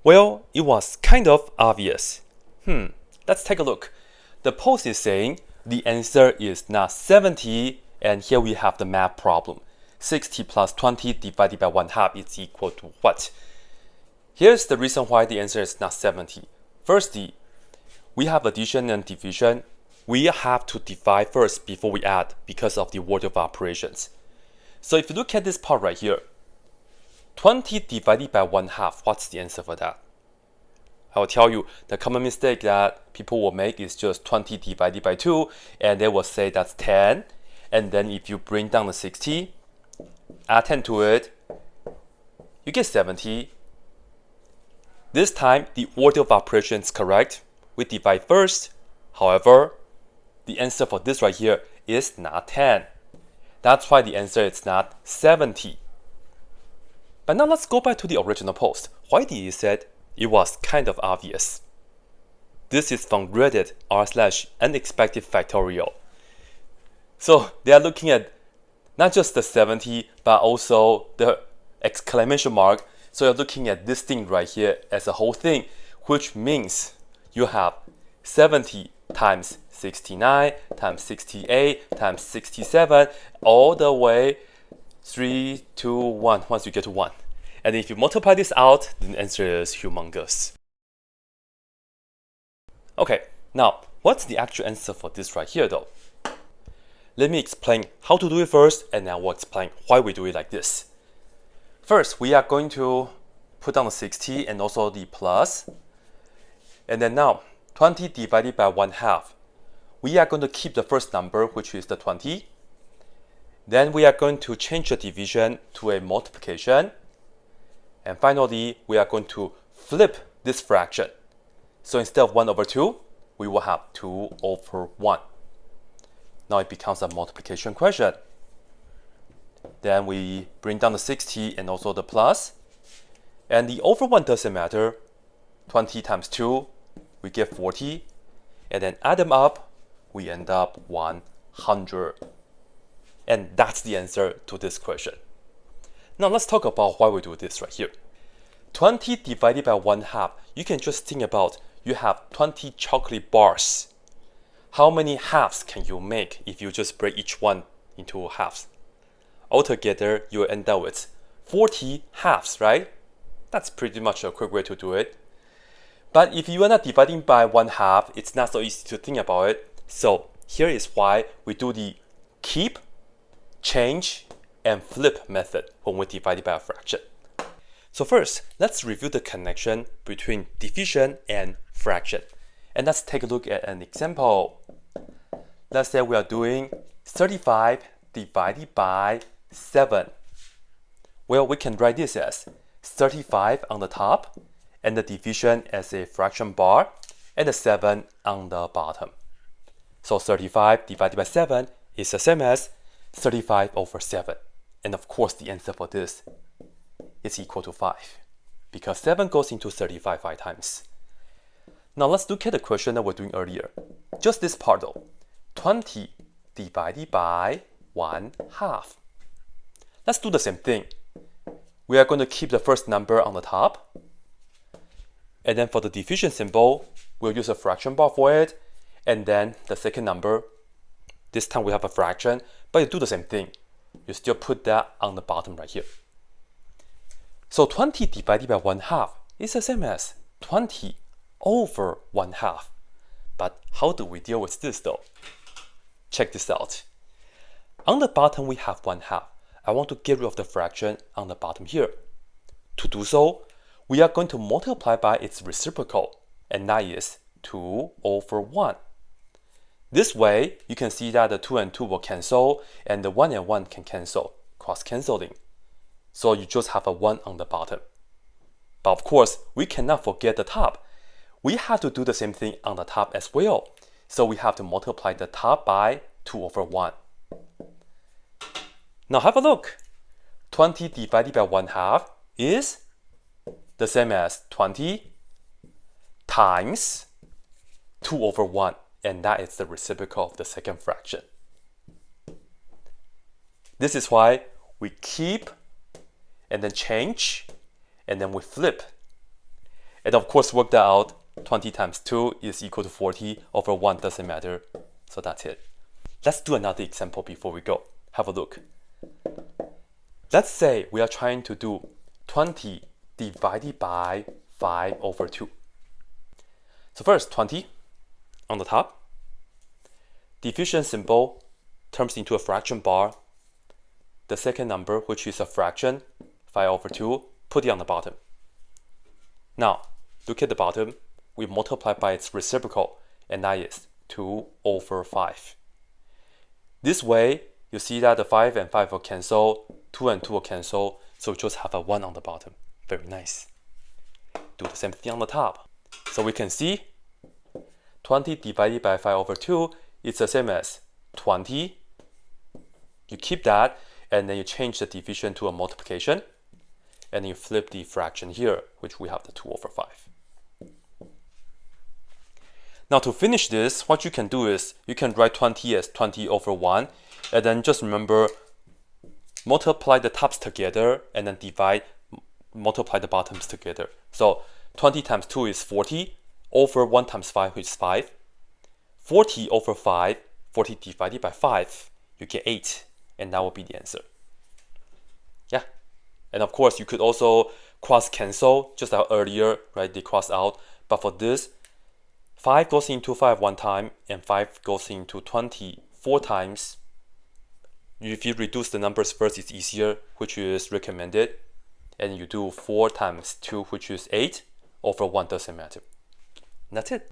Well, it was kind of obvious. Let's take a look. The post is saying the answer is not 70, and here we have the math problem. 60 plus 20 divided by 1/2 is equal to what? Here's the reason why the answer is not 70. Firstly, we have addition and division. We have to divide first before we add because of the order of operations. So if you look at this part right here, 20 divided by 1/2, what's the answer for that? I will tell you, the common mistake that people will make is just 20 divided by 2, and they will say that's 10. And then if you bring down the 60, add 10 to it, you get 70. This time, the order of operations is correct. We divide first. However, the answer for this right here is not 10. That's why the answer is not 70. But now let's go back to the original post. Why did it say it was kind of obvious? This is from Reddit r/unexpectedfactorial. So they are looking at not just the 70, but also the exclamation mark. So you're looking at this thing right here as a whole thing, which means you have 70 times 69 times 68 times 67 all the way 3, 2, 1 once you get to 1. And if you multiply this out, the answer is humongous. Okay, now what's the actual answer for this right here though? Let me explain how to do it first, and then I will explain why we do it like this. First, we are going to put down the 60 and also the plus. And then now, 20 divided by 1/2. We are going to keep the first number, which is the 20. Then we are going to change the division to a multiplication. And finally, we are going to flip this fraction. So instead of 1 over 2, we will have 2 over 1. Now it becomes a multiplication question. Then we bring down the 60 and also the plus. And the over 1 doesn't matter. 20 times 2, we get 40. And then add them up, we end up 100. And that's the answer to this question. Now let's talk about why we do this right here. 20 divided by 1/2, you can just think about you have 20 chocolate bars. How many halves can you make if you just break each one into halves? Altogether, you'll end up with 40 halves, right? That's pretty much a quick way to do it. But if you are not dividing by 1/2, it's not so easy to think about it. So here is why we do the keep, change, and flip method when we divide by a fraction. So first, let's review the connection between division and fraction. And let's take a look at an example. Let's say we are doing 35 divided by 7. Well, we can write this as 35 on the top, and the division as a fraction bar, and the 7 on the bottom. So 35 divided by 7 is the same as 35 over 7. And of course, the answer for this is equal to 5, because 7 goes into 35 5 times. Now let's look at the question that we're doing earlier. Just this part though. 20 divided by 1/2. Let's do the same thing. We are going to keep the first number on the top. And then for the division symbol, we'll use a fraction bar for it. And then the second number, this time we have a fraction, but you do the same thing. You still put that on the bottom right here. So 20 divided by 1/2 is the same as 20 over 1/2. But how do we deal with this though? Check this out. On the bottom we have 1/2. I want to get rid of the fraction on the bottom here. To do so, we are going to multiply by its reciprocal, and that is 2 over 1. This way, you can see that the 2 and 2 will cancel, and the 1 and 1 can cancel, cross-canceling. So you just have a 1 on the bottom. But of course, we cannot forget the top. We have to do the same thing on the top as well. So we have to multiply the top by 2 over 1. Now have a look. 20 divided by 1/2 is the same as 20 times 2 over 1. And that is the reciprocal of the second fraction. This is why we keep and then change and then we flip. And of course, work that out. 20 times 2 is equal to 40 over 1 doesn't matter. So that's it. Let's do another example before we go. Have a look. Let's say we are trying to do 20 divided by 5 over 2. So first, 20 on the top. Division symbol turns into a fraction bar. The second number, which is a fraction, 5 over 2, put it on the bottom. Now, look at the bottom. We multiply by its reciprocal, and that is 2 over 5. This way, you see that the 5 and 5 will cancel, 2 and 2 will cancel, so we just have a 1 on the bottom. Very nice. Do the same thing on the top. So we can see 20 divided by 5 over 2 is the same as 20. You keep that, and then you change the division to a multiplication, and you flip the fraction here, which we have the 2 over 5. Now to finish this, what you can do is you can write 20 as 20 over 1, and then just remember, multiply the tops together, and then multiply the bottoms together. So 20 times 2 is 40, over 1 times 5, which is 5. 40 over 5, 40 divided by 5, you get 8, and that will be the answer. Yeah, and of course you could also cross cancel, just like earlier, right? They cross out, but for this, 5 goes into 5 one time, and 5 goes into 20 4 times. If you reduce the numbers first, it's easier, which is recommended. And you do 4 times 2, which is 8, over 1 doesn't matter. And that's it.